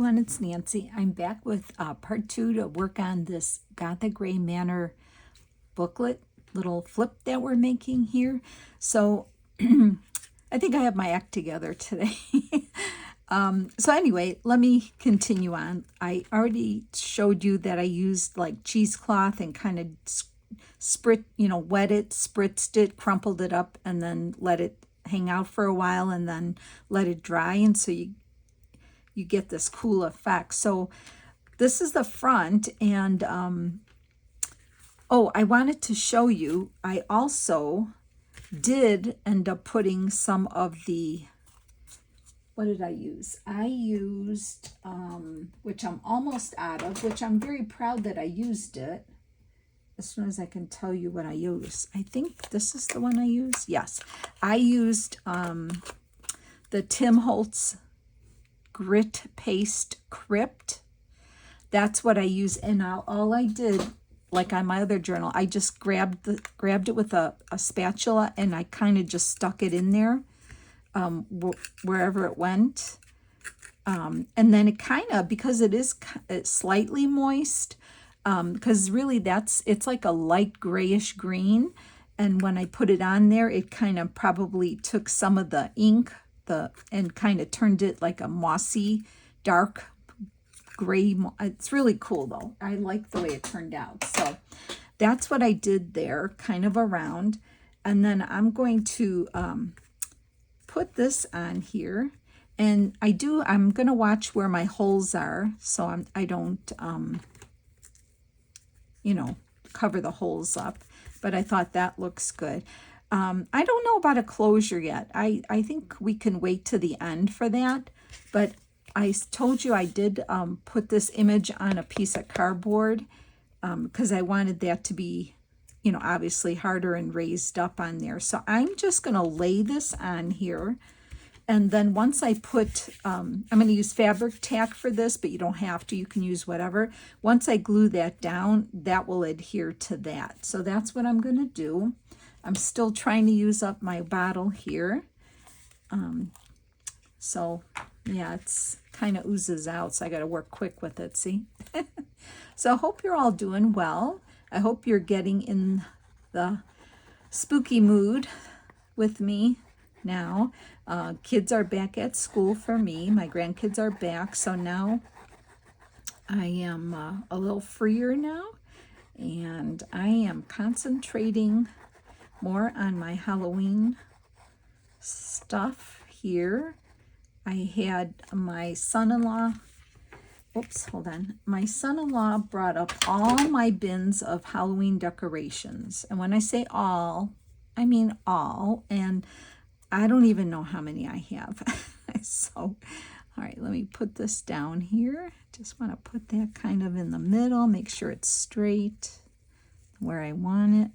everyone, it's Nancy. I'm back with part 2 to work on this Gothic Gray Manor booklet, little flip that we're making here. So I think I have my act together today. So anyway, let me continue on. I already showed you that I used like cheesecloth and kind of wet it, spritzed it, crumpled it up, and then let it hang out for a while and then let it dry. And so you get this cool effect. So this is the front, and oh, I wanted to show you, I also did end up putting some of the, what did I use? I used, which I'm almost out of, which I'm very proud that I used it. As soon as I can tell you what I used. I think this is the one I used. Yes, I used the Tim Holtz Grit Paste Crypt. That's what I use, and all I did, like on my other journal, I just grabbed it with a spatula, and I kind of just stuck it in there wherever it went, and then it kind of, because it's slightly moist, because really it's like a light grayish green, and when I put it on there, it kind of probably took some of the ink and kind of turned it like a mossy, dark gray. It's really cool though. I like the way it turned out. So that's what I did there, kind of around. And then I'm going to put this on here. And I'm going to watch where my holes are, so I don't, cover the holes up. But I thought that looks good. I don't know about a closure yet. I think we can wait to the end for that. But I told you I did put this image on a piece of cardboard because I wanted that to be, obviously harder and raised up on there. So I'm just going to lay this on here. And then once I put, I'm going to use fabric tack for this, but you don't have to. You can use whatever. Once I glue that down, that will adhere to that. So that's what I'm going to do. I'm still trying to use up my bottle here. So yeah, it's kind of oozes out, so I got to work quick with it, see? So I hope you're all doing well. I hope you're getting in the spooky mood with me now. Kids are back at school for me. My grandkids are back, so now I am a little freer now, and I am concentrating more on my Halloween stuff here. I had my son-in-law, my son-in-law brought up all my bins of Halloween decorations. And when I say all, I mean all. And I don't even know how many I have. So, all right, let me put this down here. Just want to put that kind of in the middle, make sure it's straight where I want it.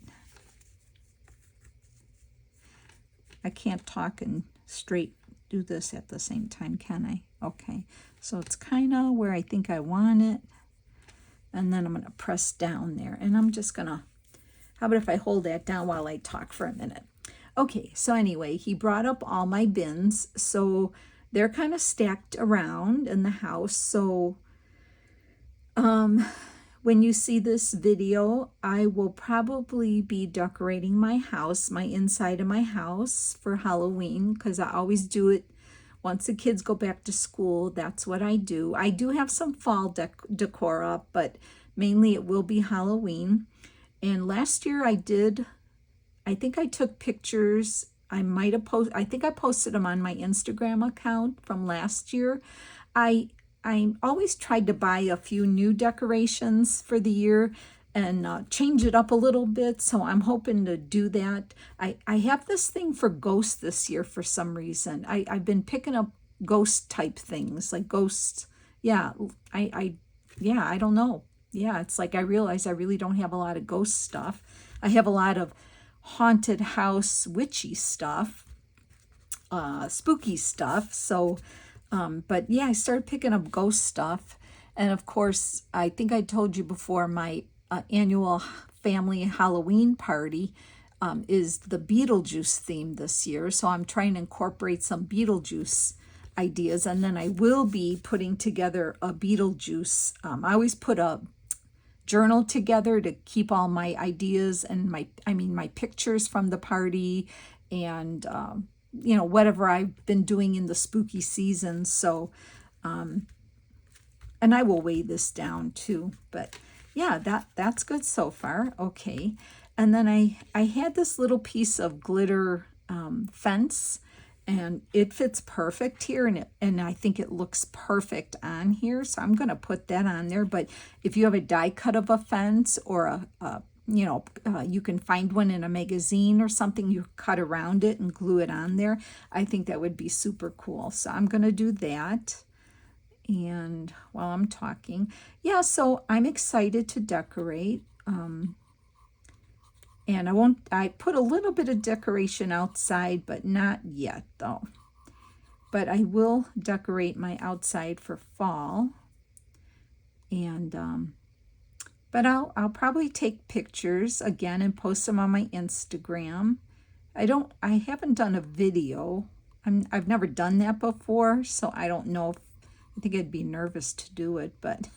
I can't talk and straight do this at the same time, can I? Okay, so it's kind of where I think I want it. And then I'm going to press down there. And I'm just going to, how about if I hold that down while I talk for a minute? Okay, so anyway, he brought up all my bins. So they're kind of stacked around in the house. So when you see this video, I will probably be decorating my house, my inside of my house for Halloween, because I always do it once the kids go back to school. That's what I do. I do have some fall decor up, but mainly it will be Halloween. And last year I think I took pictures. I think I posted them on my Instagram account from last year. I always tried to buy a few new decorations for the year and change it up a little bit, so I'm hoping to do that. I have this thing for ghosts this year for some reason. I've been picking up ghost type things, like ghosts. Yeah, I don't know. Yeah, it's like I realize I really don't have a lot of ghost stuff. I have a lot of haunted house witchy stuff, spooky stuff. So but yeah, I started picking up ghost stuff. And of course, I think I told you before, my annual family Halloween party is the Beetlejuice theme this year. So I'm trying to incorporate some Beetlejuice ideas, and then I will be putting together a Beetlejuice. I always put a journal together to keep all my ideas and my pictures from the party, and whatever I've been doing in the spooky season. So and I will weigh this down too, but yeah, that's good so far. Okay. And then I had this little piece of glitter fence, and it fits perfect here, and I think it looks perfect on here, so I'm going to put that on there. But if you have a die cut of a fence, or you can find one in a magazine or something, you cut around it and glue it on there. I think that would be super cool. So I'm going to do that. And while I'm talking, yeah, so I'm excited to decorate. And I put a little bit of decoration outside, but not yet though. But I will decorate my outside for fall. And, but I'll probably take pictures again and post them on my Instagram. I haven't done a video. I've never done that before, so I don't know if, I think I'd be nervous to do it, but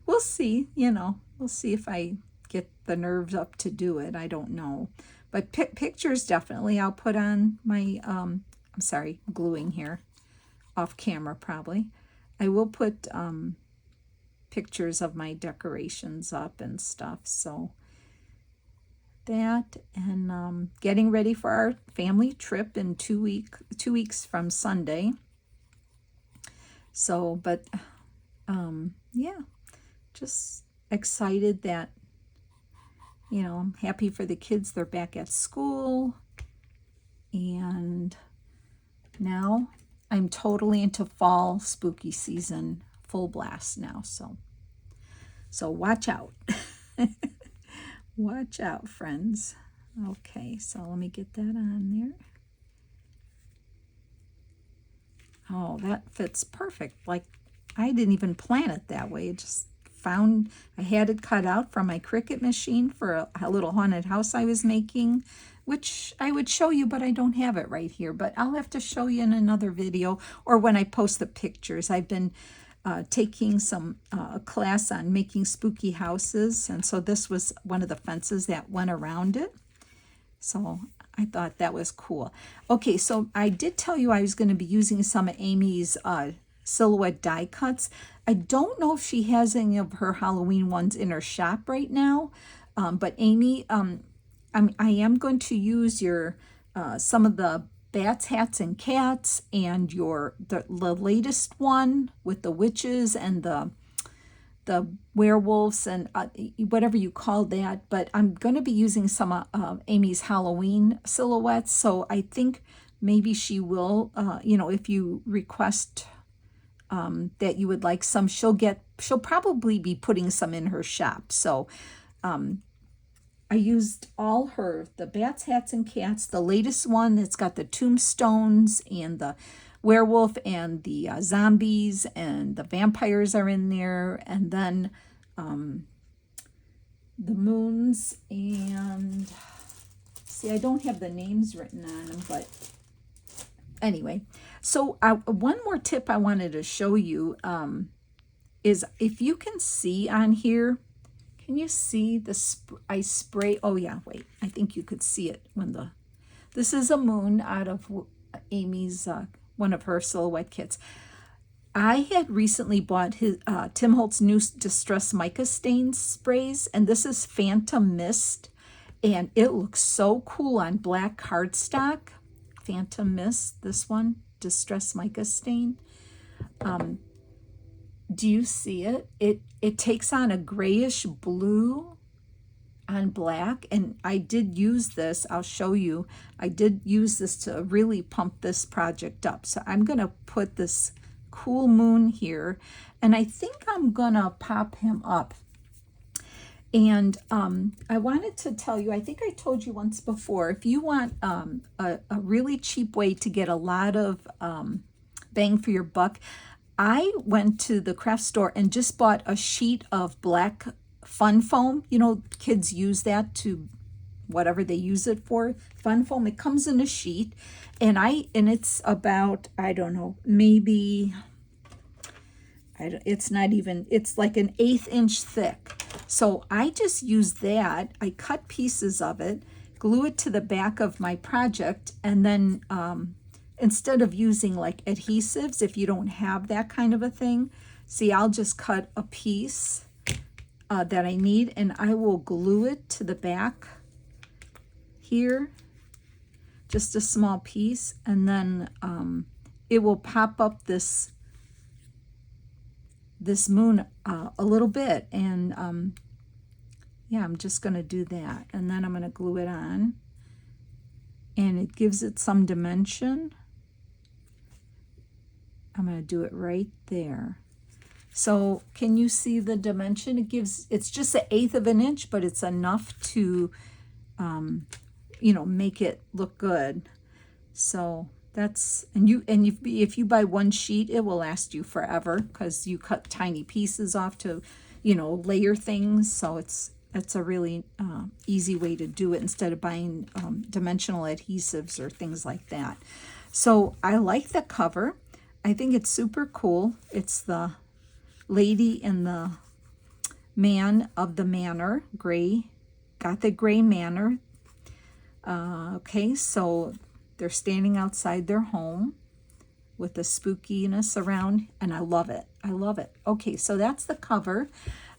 we'll see, we'll see if I get the nerves up to do it. I don't know. But pictures definitely I'll put on my, I'm sorry, gluing here, off camera probably. I will put pictures of my decorations up and stuff. So that, and getting ready for our family trip in 2 weeks from Sunday. So, but yeah, just excited that, I'm happy for the kids. They're back at school, and now I'm totally into fall spooky season, full blast now. So watch out. Watch out, friends. Okay, so let me get that on there. Oh, that fits perfect. Like, I didn't even plan it that way. It just I had it cut out from my Cricut machine for a little haunted house I was making, which I would show you, but I don't have it right here. But I'll have to show you in another video, or when I post the pictures. I've been taking a class on making spooky houses, and so this was one of the fences that went around it. So I thought that was cool. Okay, so I did tell you I was going to be using some of Amy's silhouette die cuts. I don't know if she has any of her Halloween ones in her shop right now, but Amy, I am going to use your some of the bats, hats, and cats, and the latest one with the witches and the werewolves and whatever you call that. But I'm going to be using some of Amy's Halloween silhouettes, so I think maybe she will, if you request that you would like some, she'll probably be putting some in her shop. So I used all the bats, hats, and cats, the latest one that's got the tombstones and the werewolf and the zombies and the vampires are in there, and then the moons, and see, I don't have the names written on them, but anyway. So one more tip I wanted to show you is, if you can see on here, can you see I spray, oh yeah, wait, I think you could see it this is a moon out of Amy's, one of her silhouette kits. I had recently bought Tim Holtz new Distress Mica Stain sprays, and this is Phantom Mist, and it looks so cool on black cardstock. Phantom Mist, this one, Distress Mica Stain. Do you see it? It takes on a grayish blue on black, and I did use this. I'll show you. I did use this to really pump this project up. So I'm going to put this cool moon here, and I think I'm going to pop him up. And I wanted to tell you, I think I told you once before, if you want a really cheap way to get a lot of bang for your buck, I went to the craft store and just bought a sheet of black fun foam. Kids use that to whatever they use it for, fun foam. It comes in a sheet, and it's about, I don't know, maybe, it's not even, it's like an 1/8 inch thick. So I just use that. I cut pieces of it, glue it to the back of my project, and then instead of using like adhesives, if you don't have that kind of a thing, see, I'll just cut a piece that I need, and I will glue it to the back here, just a small piece, and then it will pop up this moon a little bit, and yeah, I'm just going to do that, and then I'm going to glue it on, and it gives it some dimension. I'm going to do it right there. So can you see the dimension? It's just 1/8 of an inch, but it's enough to, you know, make it look good. So that's, if you buy one sheet, it will last you forever, because you cut tiny pieces off to, you know, layer things. So it's a really easy way to do it instead of buying dimensional adhesives or things like that. So I like the cover. I think it's super cool. It's the lady and the man of the manor, Gothic gray manor. Okay, so they're standing outside their home with the spookiness around, and I love it. I love it. Okay, so that's the cover.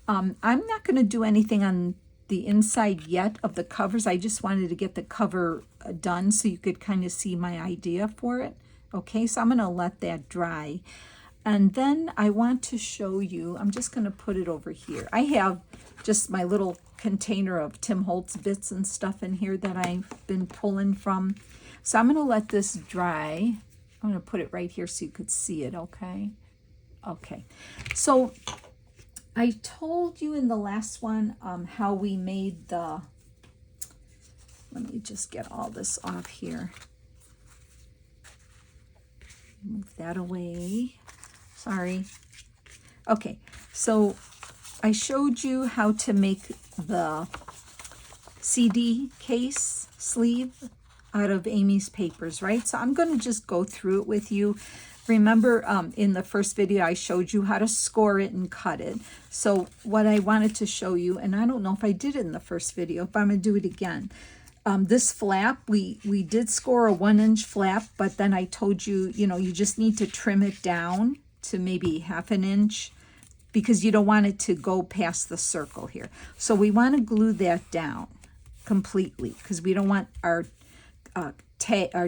I'm not going to do anything on the inside yet of the covers. I just wanted to get the cover done so you could kind of see my idea for it. Okay, so I'm going to let that dry. And then I want to show you, I'm just going to put it over here. I have just my little container of Tim Holtz bits and stuff in here that I've been pulling from. So I'm going to let this dry. I'm going to put it right here so you could see it, okay? Okay, so I told you in the last one how we made the, let me just get all this off here. Move that away. Sorry. Okay, so I showed you how to make the CD case sleeve out of Amy's papers, right? So I'm going to just go through it with you. Remember in the first video I showed you how to score it and cut it. So what I wanted to show you, and I don't know if I did it in the first video, but I'm going to do it again. This flap, we did score a 1-inch flap, but then I told you, you know, you just need to trim it down to maybe 1/2 inch because you don't want it to go past the circle here. So we want to glue that down completely because we don't want our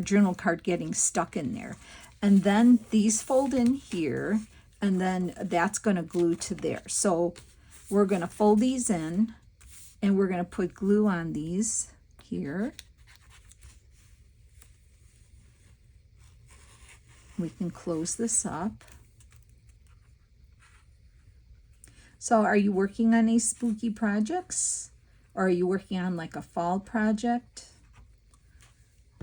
journal card getting stuck in there. And then these fold in here, and then that's going to glue to there. So we're going to fold these in, and we're going to put glue on these here. We can close this up. So are you working on any spooky projects? Or are you working on like a fall project?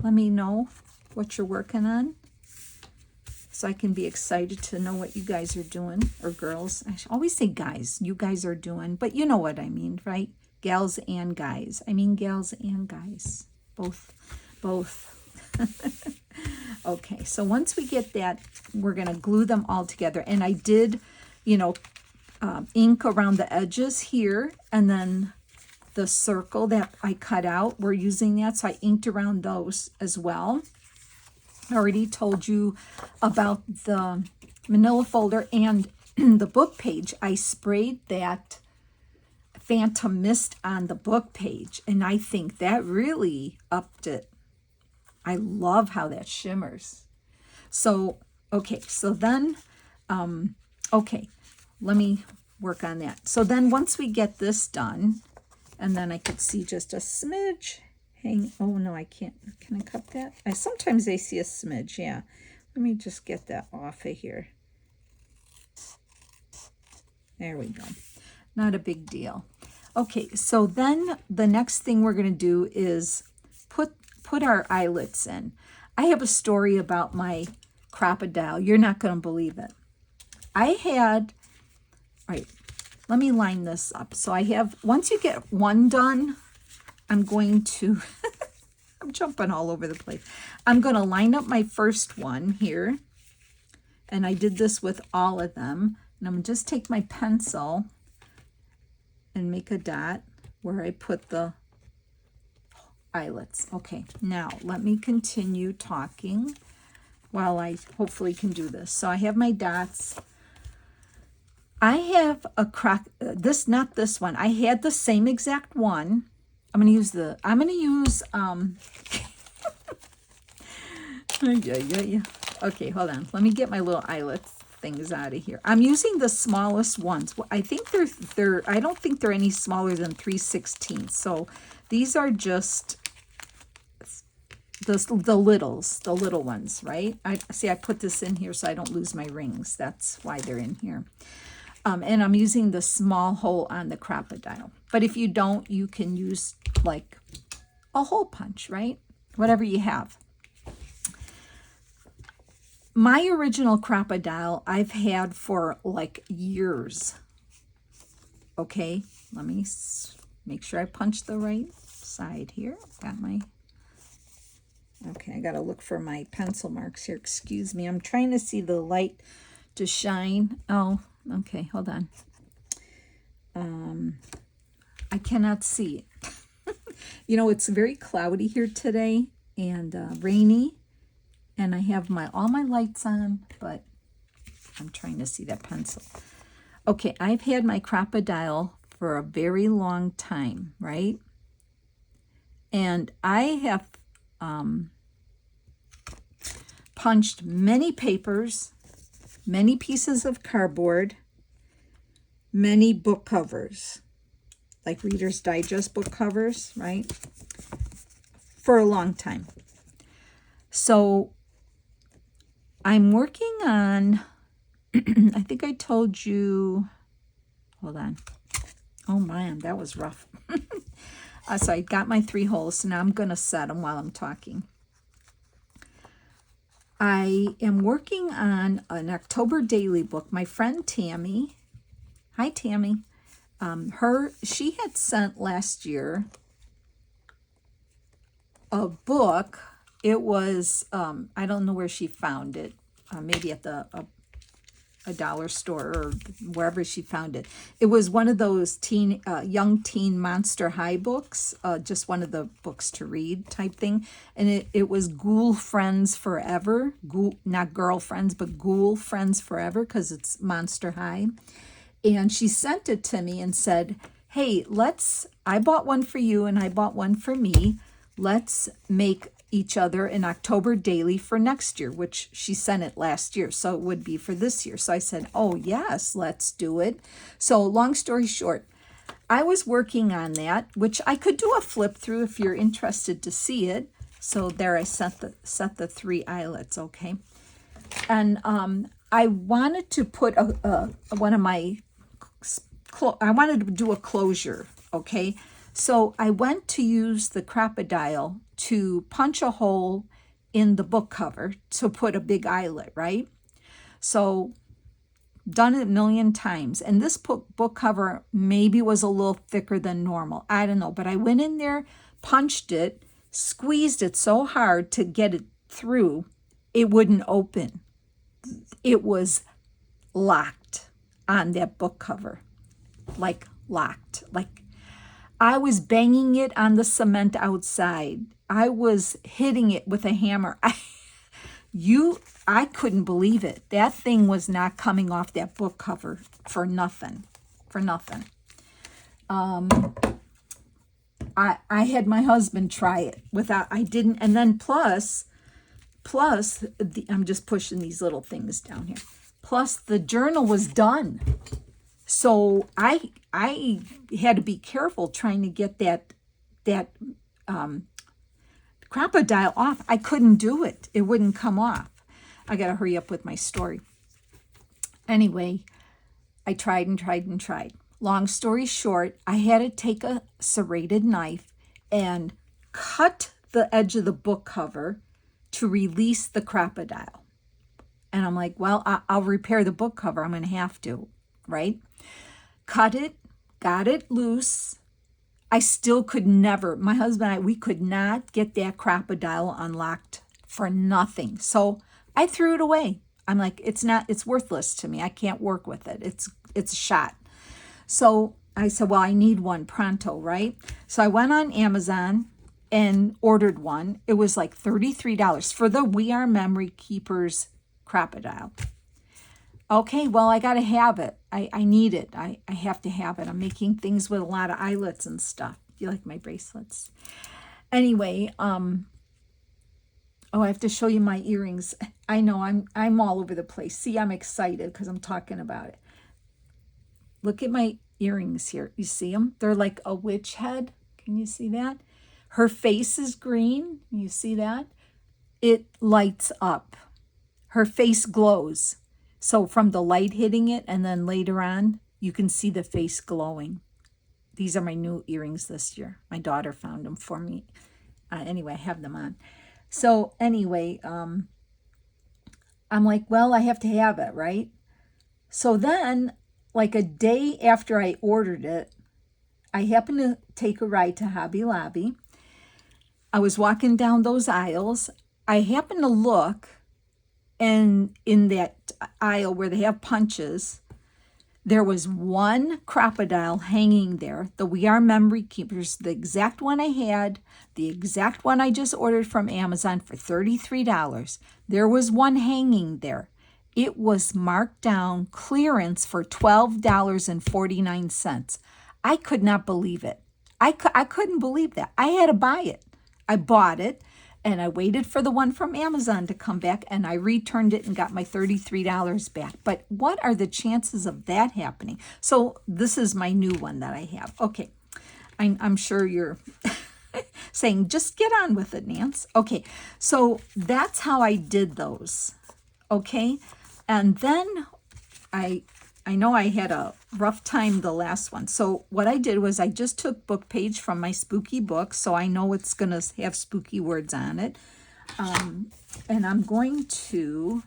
Let me know what you're working on so I can be excited to know what you guys are doing, or girls. I always say guys, you guys are doing, but you know what I mean, right? Gals and guys. I mean gals and guys. Both. Okay, so once we get that, we're going to glue them all together. And I did, you know, ink around the edges here, and then the circle that I cut out, we're using that, so I inked around those as well. I already told you about the manila folder and the book page. I sprayed that Phantom Mist on the book page, and I think that really upped it. I love how that shimmers. So, okay, so then, okay, let me work on that. So then once we get this done, and then I could see just a smidge hang, oh no, I can't, can I cut that? Sometimes I see a smidge, yeah. Let me just get that off of here. There we go. Not a big deal. Okay, so then the next thing we're going to do is put our eyelets in. I have a story about my crocodile. You're not going to believe it. I had, all right, let me line this up. So I have, once you get one done, I'm going to, I'm jumping all over the place. I'm going to line up my first one here. And I did this with all of them. And I'm going to just take my pencil and make a dot where I put the eyelets. Okay, now let me continue talking while I hopefully can do this. So I have my dots. I have a this, not this one. I had the same exact one. I'm going to use, okay, hold on. Let me get my little eyelets things out of here. I'm using the smallest ones. I think I don't think they're any smaller than 3/16. So these are just the little ones, right? I put this in here so I don't lose my rings. That's why they're in here. And I'm using the small hole on the crocodile. But if you don't, you can use like a hole punch, right? Whatever you have. My original crocodile I've had for like years. Okay, let me make sure I punch the right side here. Got my, okay, I gotta look for my pencil marks here. Excuse me, I'm trying to see the light to shine. Oh, okay, hold on. I cannot see it. You know, it's very cloudy here today and rainy. And I have all my lights on, but I'm trying to see that pencil. Okay, I've had my crocodile for a very long time, right? And I have punched many papers, many pieces of cardboard, many book covers, like Reader's Digest book covers, right? For a long time. So I'm working on, I think I told you, hold on. Oh man, that was rough. So I got my 3 holes, so now I'm going to set them while I'm talking. I am working on an October daily book. My friend Tammy, hi Tammy, she had sent last year a book. It was, I don't know where she found it, maybe at a dollar store or wherever she found it. It was one of those young teen Monster High books, just one of the books to read type thing. And it was Ghoul Friends Forever, not girlfriends, but Ghoul Friends Forever, because it's Monster High. And she sent it to me and said, hey, I bought one for you and I bought one for me. Let's make each other an October daily for next year, which she sent it last year, so it would be for this year. So I said, oh yes, let's do it. So long story short, I was working on that, which I could do a flip through if you're interested to see it. So there I set the 3 eyelets, okay? And I wanted to put I wanted to do a closure, okay? So I went to use the crocodile to punch a hole in the book cover to put a big eyelet, right? So done it a million times. And this book cover maybe was a little thicker than normal. I don't know. But I went in there, punched it, squeezed it so hard to get it through, it wouldn't open. It was locked on that book cover. Like locked. Like I was banging it on the cement outside. I was hitting it with a hammer. I couldn't believe it. That thing was not coming off that book cover for nothing. For nothing. I had my husband try it without, I didn't, and then plus, I'm just pushing these little things down here. Plus the journal was done. So I had to be careful trying to get that crocodile off. I couldn't do it. It wouldn't come off. I got to hurry up with my story. Anyway, I tried and tried and tried. Long story short, I had to take a serrated knife and cut the edge of the book cover to release the crocodile. And I'm like, well, I'll repair the book cover. I'm going to have to, right? Cut it, got it loose. I still could never, my husband and I, we could not get that crocodile unlocked for nothing. So I threw it away. I'm like, it's worthless to me. I can't work with it. It's a shot. So I said, well, I need one pronto, right? So I went on Amazon and ordered one. It was like $33 for the We Are Memory Keepers crocodile. Okay, well, I got to have it. I need it. I have to have it. I'm making things with a lot of eyelets and stuff. Do you like my bracelets? Anyway, oh, I have to show you my earrings. I know I'm all over the place. See, I'm excited because I'm talking about it. Look at my earrings here. You see them? They're like a witch head. Can you see that? Her face is green. You see that? It lights up. Her face glows. So from the light hitting it, and then later on, you can see the face glowing. These are my new earrings this year. My daughter found them for me. Anyway, I have them on. So anyway, I'm like, well, I have to have it, right? So then, like a day after I ordered it, I happened to take a ride to Hobby Lobby. I was walking down those aisles. I happened to look, and in that aisle where they have punches, there was one crocodile hanging there. The We Are Memory Keepers, the exact one I had, the exact one I just ordered from Amazon for $33. There was one hanging there. It was marked down clearance for $12.49. I could not believe it. I couldn't believe that. I had to buy it. I bought it, and I waited for the one from Amazon to come back, and I returned it and got my $33 back. But what are the chances of that happening? So this is my new one that I have. Okay, I'm sure you're saying, just get on with it, Nance. Okay, so that's how I did those. Okay, and then I know I had a rough time the last one. So what I did was I just took book page from my spooky book, so I know it's going to have spooky words on it. And I'm going to,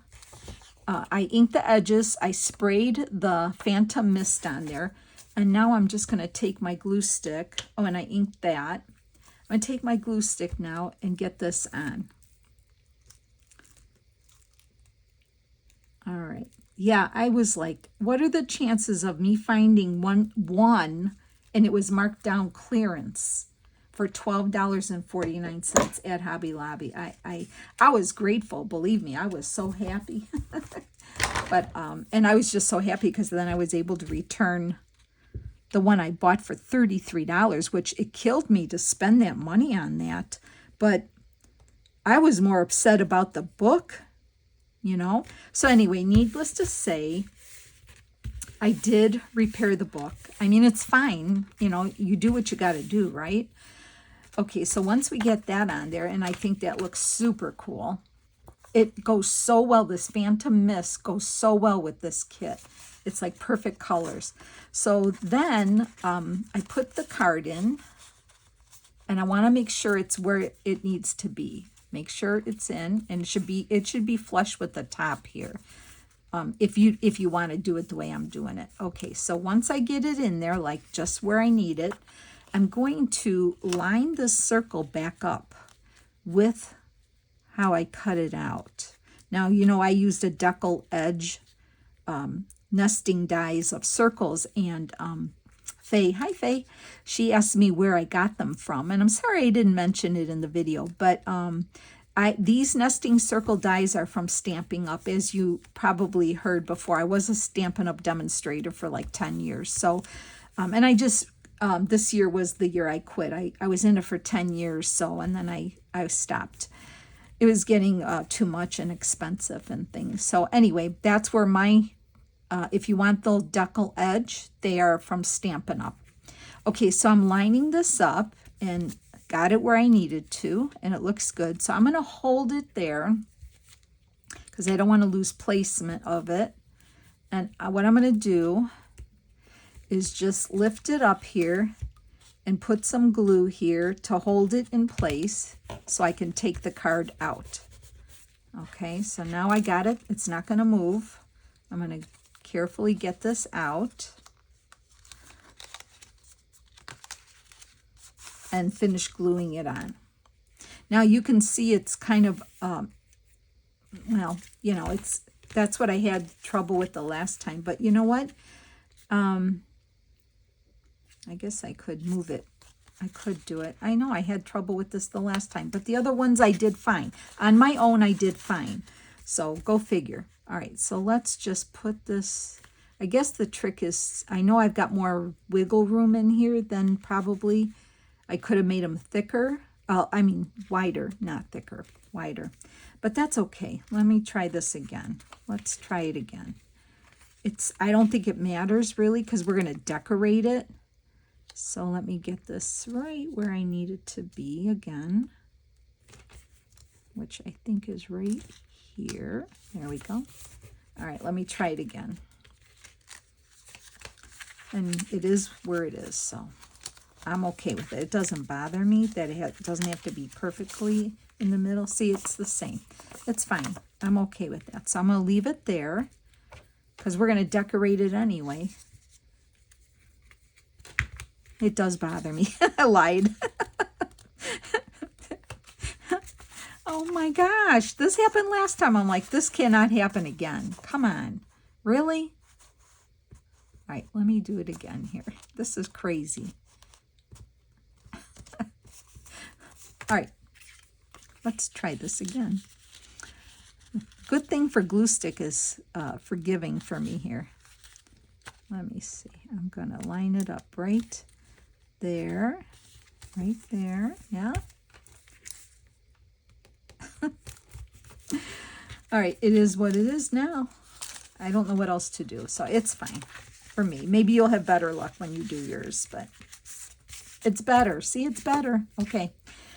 I inked the edges. I sprayed the Phantom Mist on there. And now I'm just going to take my glue stick. Oh, and I inked that. I'm going to take my glue stick now and get this on. All right. Yeah, I was like, what are the chances of me finding one and it was marked down clearance for $12.49 at Hobby Lobby. I was grateful, believe me. I was so happy. But and I was just so happy because then I was able to return the one I bought for $33, which it killed me to spend that money on that. But I was more upset about the book, you know. So anyway, needless to say, I did repair the book. I mean, it's fine. You know, you do what you got to do, right? Okay, so once we get that on there, and I think that looks super cool. It goes so well. This Phantom Mist goes so well with this kit. It's like perfect colors. So then I put the card in, and I want to make sure it's where it needs to be. Make sure it's in, and it should be flush with the top here. If you want to do it the way I'm doing it. Okay, so once I get it in there, like just where I need it, I'm going to line this circle back up with how I cut it out. Now, you know, I used a decal edge nesting dies of circles, and Faye, hi Faye, she asked me where I got them from, and I'm sorry I didn't mention it in the video, but these nesting circle dies are from Stampin' Up. As you probably heard before, I was a Stampin' Up demonstrator for like 10 years. So, and I just, this year was the year I quit. I was in it for 10 years, so, and then I stopped. It was getting too much and expensive and things. So anyway, that's where my, if you want the decal edge, they are from Stampin' Up. Okay, so I'm lining this up and got it where I needed to, and it looks good. So I'm going to hold it there because I don't want to lose placement of it. And what I'm going to do is just lift it up here and put some glue here to hold it in place so I can take the card out. Okay, so now I got it. It's not going to move. I'm going to carefully get this out. and finish gluing it on. Now you can see it's kind of, well, you know, that's what I had trouble with the last time. But you know what? I guess I could move it. I could do it. I know I had trouble with this the last time, but the other ones I did fine. On my own, I did fine. So go figure. All right, so let's just put this. I guess the trick is, I know I've got more wiggle room in here than probably. I could have made them thicker. I mean wider, not thicker, wider. But that's okay. Let me try this again. Let's try it again. I don't think it matters really because we're going to decorate it. So let me get this right where I need it to be again, which I think is right here. There we go. All right, let me try it again. And it is where it is, so I'm okay with it. It doesn't bother me that it doesn't have to be perfectly in the middle. See, it's the same. It's fine. I'm okay with that. So I'm going to leave it there because we're going to decorate it anyway. It does bother me. I lied. Oh my gosh. This happened last time. I'm like, this cannot happen again. Come on. Really? All right, let me do it again here. This is crazy. All right, let's try this again. Good thing for glue stick is forgiving for me here. Let me see. I'm going to line it up right there. Right there. Yeah. All right, it is what it is now. I don't know what else to do, so it's fine for me. Maybe you'll have better luck when you do yours, but it's better. See, it's better. Okay,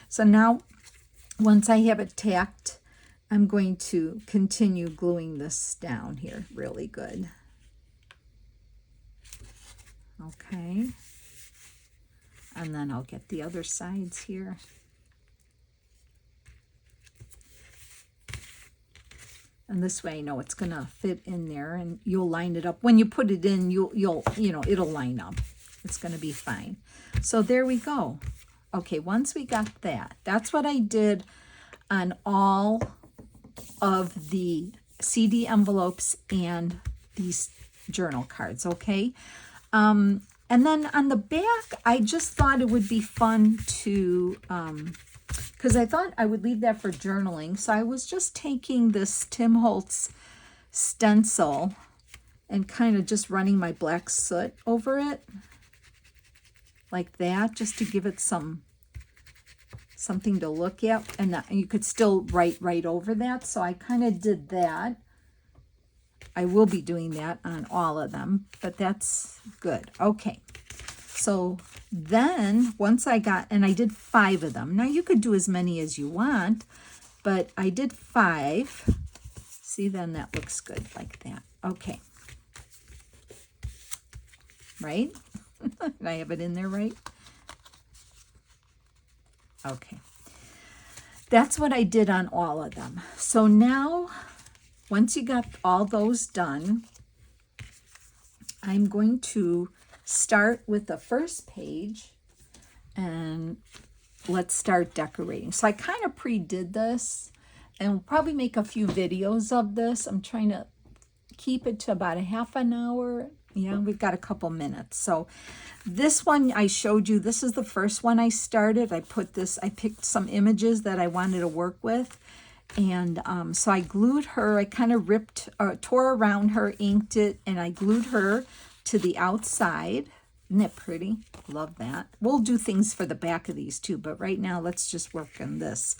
so now once I have it tacked, I'm going to continue gluing this down here really good. Okay, and then I'll get the other sides here. And this way I know it's going to fit in there, and you'll line it up. When you put it in, you know, it'll line up. It's going to be fine. So there we go. Okay, once we got that, that's what I did on all of the CD envelopes and these journal cards, okay? And then on the back, I just thought it would be fun to, because I thought I would leave that for journaling. So I was just taking this Tim Holtz stencil and kind of just running my black soot over it like that, just to give it something to look at. And you could still write right over that. So I kind of did that. I will be doing that on all of them, but that's good. Okay. So then once I got, and I did 5 of them. Now you could do as many as you want, but I did 5. See, then that looks good like that. Okay. Right? Did I have it in there right? Okay. That's what I did on all of them. So now, once you got all those done, I'm going to start with the first page and let's start decorating. So I kind of pre-did this and we'll probably make a few videos of this. I'm trying to keep it to about a half an hour. Yeah, we've got a couple minutes. So this one I showed you, this is the first one I started. I picked some images that I wanted to work with. And so I glued her, I kind of tore around her, inked it, and I glued her to the outside. Isn't that pretty? Love that. We'll do things for the back of these too, but right now let's just work on this.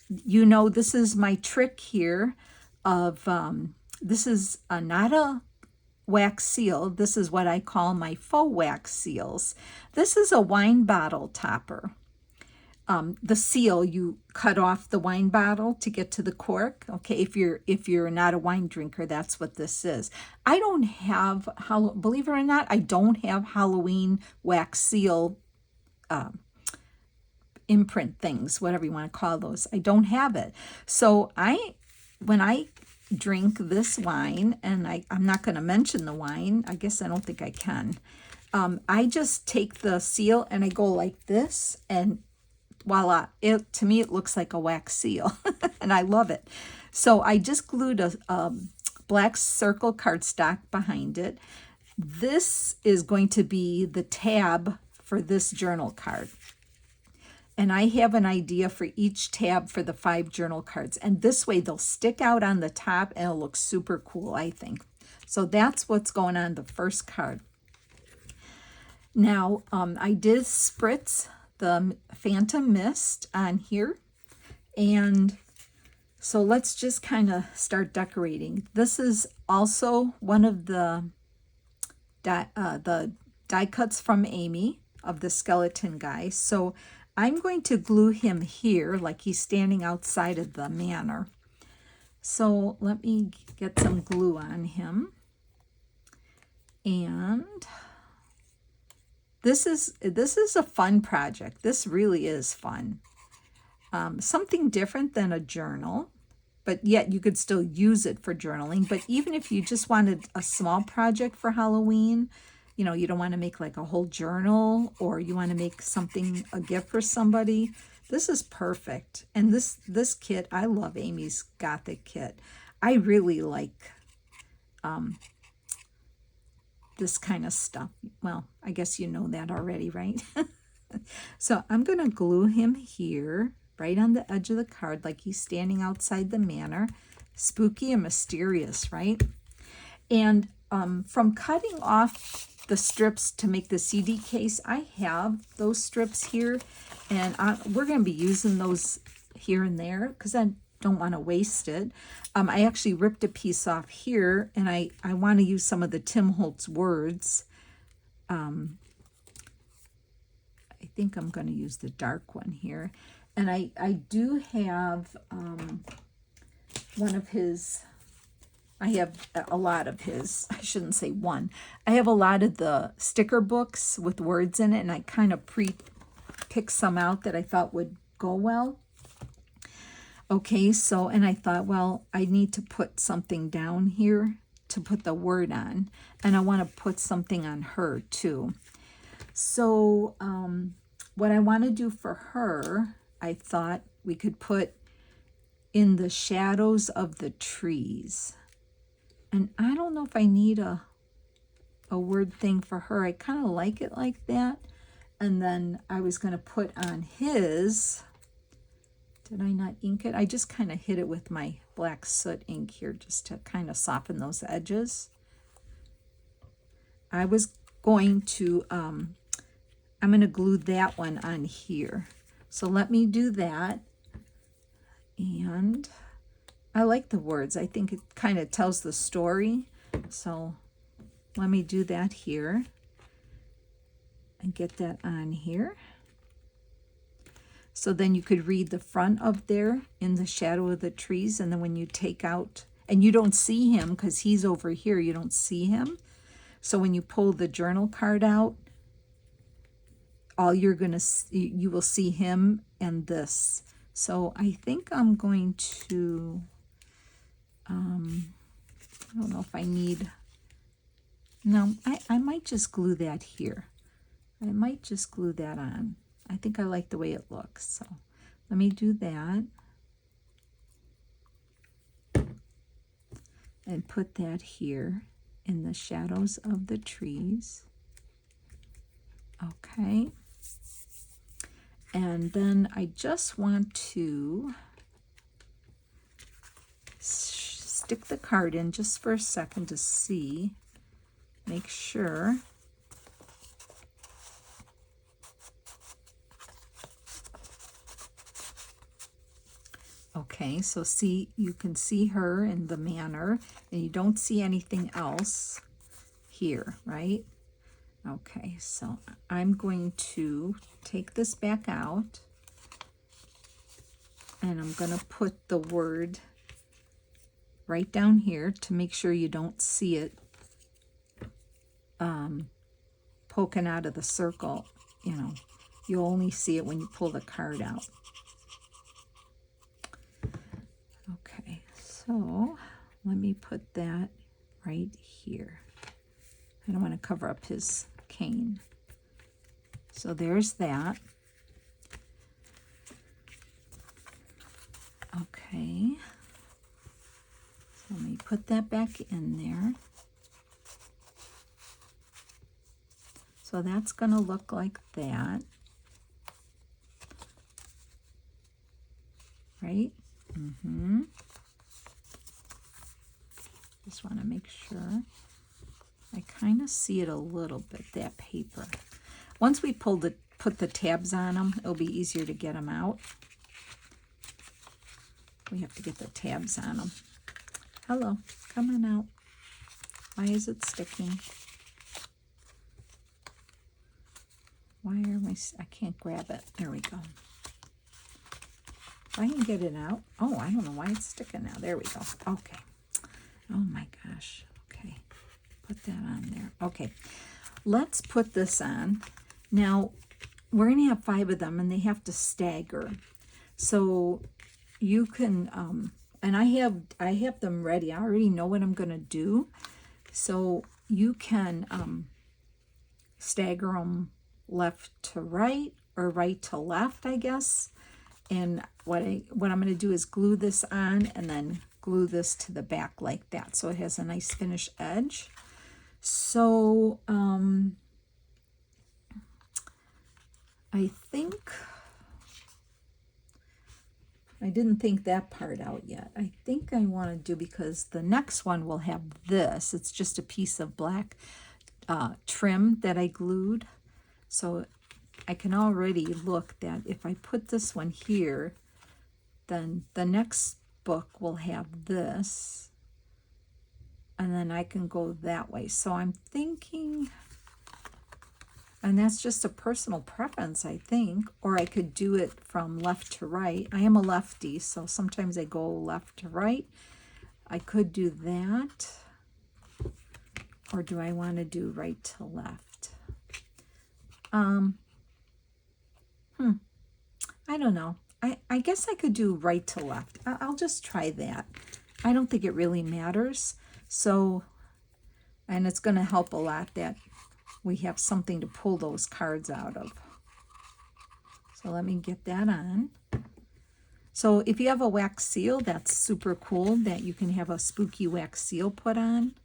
You know, this is my trick here of, this is not a wax seal. This is what I call my faux wax seals. This is a wine bottle topper. The seal, you cut off the wine bottle to get to the cork. Okay, if you're not a wine drinker, that's what this is. I don't have, believe it or not, I don't have Halloween wax seal imprint things, whatever you want to call those. I don't have it. So when I drink this wine, and I'm not going to mention the wine, I guess I don't think I can. I just take the seal and I go like this, and voila, to me it looks like a wax seal and I love it. So I just glued a black circle cardstock behind it. This is going to be the tab for this journal card. And I have an idea for each tab for the 5 journal cards. And this way they'll stick out on the top and it'll look super cool, I think. So that's what's going on the first card. Now, I did spritz the Phantom Mist on here. And so let's just kind of start decorating. This is also one of the die cuts from Amy of the skeleton guy. So I'm going to glue him here like he's standing outside of the manor. So let me get some glue on him. And this is a fun project. This really is fun. Something different than a journal, but yet you could still use it for journaling. But even if you just wanted a small project for Halloween, you know, you don't want to make like a whole journal, or you want to make something, a gift for somebody, this is perfect. And this kit, I love Amy's Gothic kit. I really like this kind of stuff. Well, I guess you know that already, right? So I'm going to glue him here, right on the edge of the card, like he's standing outside the manor. Spooky and mysterious, right? And from cutting off the strips to make the CD case, I have those strips here, and we're going to be using those here and there because I don't want to waste it. I actually ripped a piece off here, and I want to use some of the Tim Holtz words. I think I'm going to use the dark one here. And I do have one of his, I have a lot of his, I shouldn't say one. I have a lot of the sticker books with words in it, and I kind of picked some out that I thought would go well. Okay, so, and I thought, well, I need to put something down here to put the word on, and I want to put something on her too. So what I want to do for her, I thought we could put in the shadows of the trees. And I don't know if I need a word thing for her. I kind of like it like that. And then I was going to put on his, did I not ink it? I just kind of hit it with my black soot ink here just to kind of soften those edges. I was going to, I'm going to glue that one on here. So let me do that. And I like the words. I think it kind of tells the story. So let me do that here and get that on here. So then you could read the front of there in the shadow of the trees. And then when you take out, and you don't see him because he's over here, you don't see him. So when you pull the journal card out, all you're going to see, you will see him and this. So I think I'm going to, I don't know if I need, no, I might just glue that here. I might just glue that on. I think I like the way it looks. So let me do that. And put that here in the shadows of the trees. Okay. And then I just want to stick the card in just for a second to see, make sure. Okay, so see, you can see her in the manor, and you don't see anything else here, right? Okay, so I'm going to take this back out, and I'm going to put the word right down here to make sure you don't see it poking out of the circle. You know, you only see it when you pull the card out. Okay, so let me put that right here. I don't want to cover up his chain. So there's that. Okay. So let me put that back in there. So that's going to look like that. Right? Just want to make sure. I kind of see it a little bit, that paper. Once we put the tabs on them, it'll be easier to get them out. We have to get the tabs on them. Hello, come on out. Why is it sticking? Why are my, I can't grab it. There we go. I can get it out. Oh, I don't know why it's sticking now. There we go. Okay. Oh my gosh. Okay. Put that on there. Okay. Let's put this on. Now, we're going to have 5 of them, and they have to stagger. So you can, and I have them ready. I already know what I'm going to do. So you can stagger them left to right or right to left, I guess. And what I'm going to do is glue this on and then glue this to the back like that, so it has a nice finished edge. So I think I didn't think that part out yet. I think I want to do, because the next one will have this. It's just a piece of black trim that I glued. So I can already look that if I put this one here, then the next book will have this. And then I can go that way. So I'm thinking, and that's just a personal preference, I think, or I could do it from left to right. I am a lefty, so sometimes I go left to right. I could do that. Or do I want to do right to left? I don't know. I guess I could do right to left. I'll just try that. I don't think it really matters. So, and it's going to help a lot that we have something to pull those cards out of. So let me get that on. So if you have a wax seal, that's super cool that you can have a spooky wax seal put on.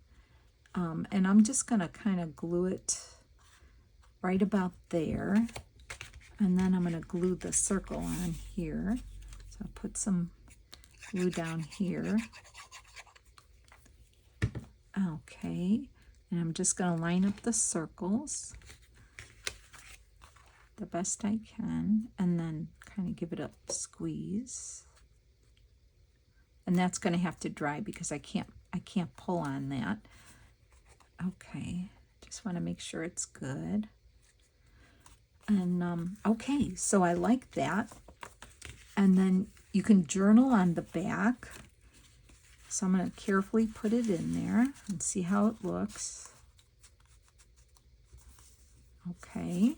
And I'm just going to kind of glue it right about there. And then I'm going to glue the circle on here. So I'll put some glue down here. Okay. And I'm just going to line up the circles the best I can. And then kind of give it a squeeze. And that's going to have to dry because I can't pull on that. Okay. Just want to make sure it's good. And, okay, so I like that. And then you can journal on the back. So I'm going to carefully put it in there and see how it looks. Okay.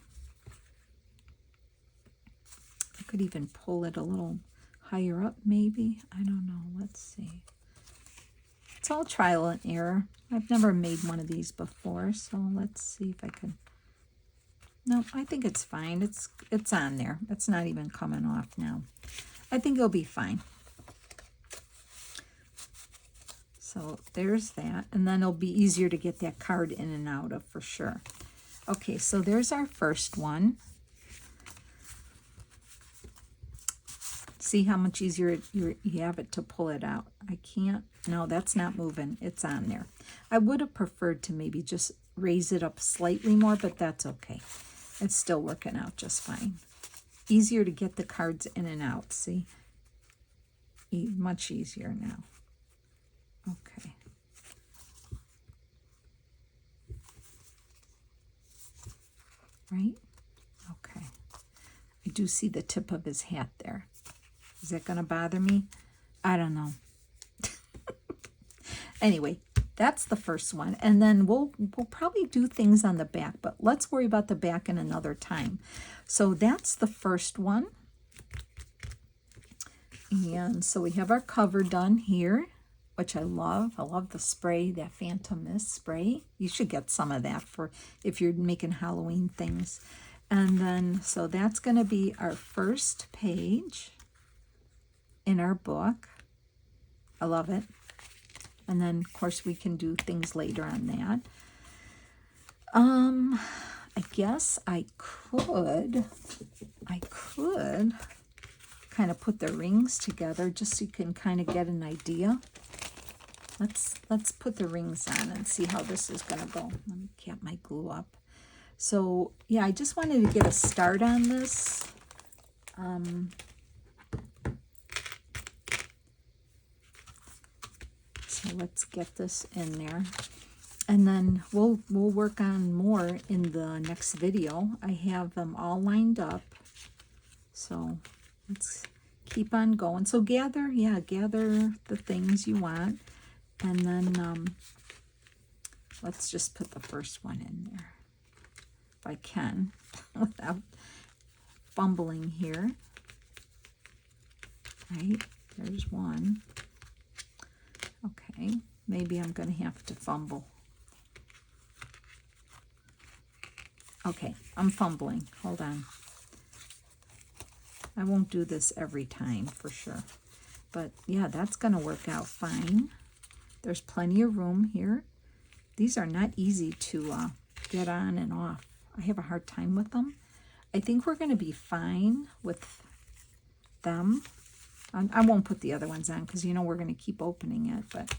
I could even pull it a little higher up, maybe. I don't know. Let's see. It's all trial and error. I've never made one of these before, so let's see if I can. No, I think it's fine. It's on there. It's not even coming off now. I think it'll be fine. So there's that. And then it'll be easier to get that card in and out of for sure. Okay, so there's our first one. See how much easier you have it to pull it out. I can't. No, that's not moving. It's on there. I would have preferred to maybe just raise it up slightly more, but that's okay. It's still working out just fine. Easier to get the cards in and out, see? Much easier now. Okay. Right? Okay. I do see the tip of his hat there. Is that going to bother me? I don't know. Anyway, that's the first one. And then we'll probably do things on the back, but let's worry about the back in another time. So that's the first one. And so we have our cover done here. which I love. I love the spray, that Phantom Mist spray. You should get some of that for if you're making Halloween things. And then, so that's going to be our first page in our book. I love it. And then, of course, we can do things later on that. I guess I could kind of put the rings together just so you can kind of get an idea. Let's put the rings on and see how this is going to go. Let me cap my glue up. So, yeah, I just wanted to get a start on this. So let's get this in there. And then we'll work on more in the next video. I have them all lined up. So let's keep on going. So gather the things you want. And then let's just put the first one in there, if I can, without fumbling here. Right, there's one. Okay, maybe I'm going to have to fumble. Okay, I'm fumbling. Hold on. I won't do this every time for sure. But yeah, that's going to work out fine. There's plenty of room here. These are not easy to get on and off. I have a hard time with them. I think we're going to be fine with them. I won't put the other ones on because, you know, we're going to keep opening it, but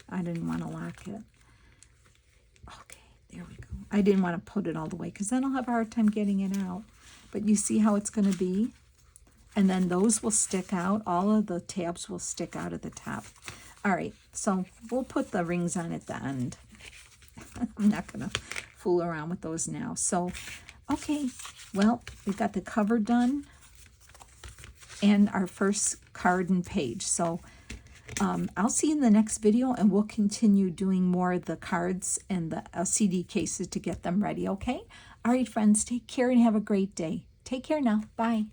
I didn't want to lock it. Okay, there we go. I didn't want to put it all the way because then I'll have a hard time getting it out. But you see how it's going to be? And then those will stick out. All of the tabs will stick out at the top. All right, so we'll put the rings on at the end. I'm not going to fool around with those now. So, okay, well, we got the cover done and our first card and page. So I'll see you in the next video, and we'll continue doing more of the cards and the CD cases to get them ready, okay? All right, friends, take care and have a great day. Take care now. Bye.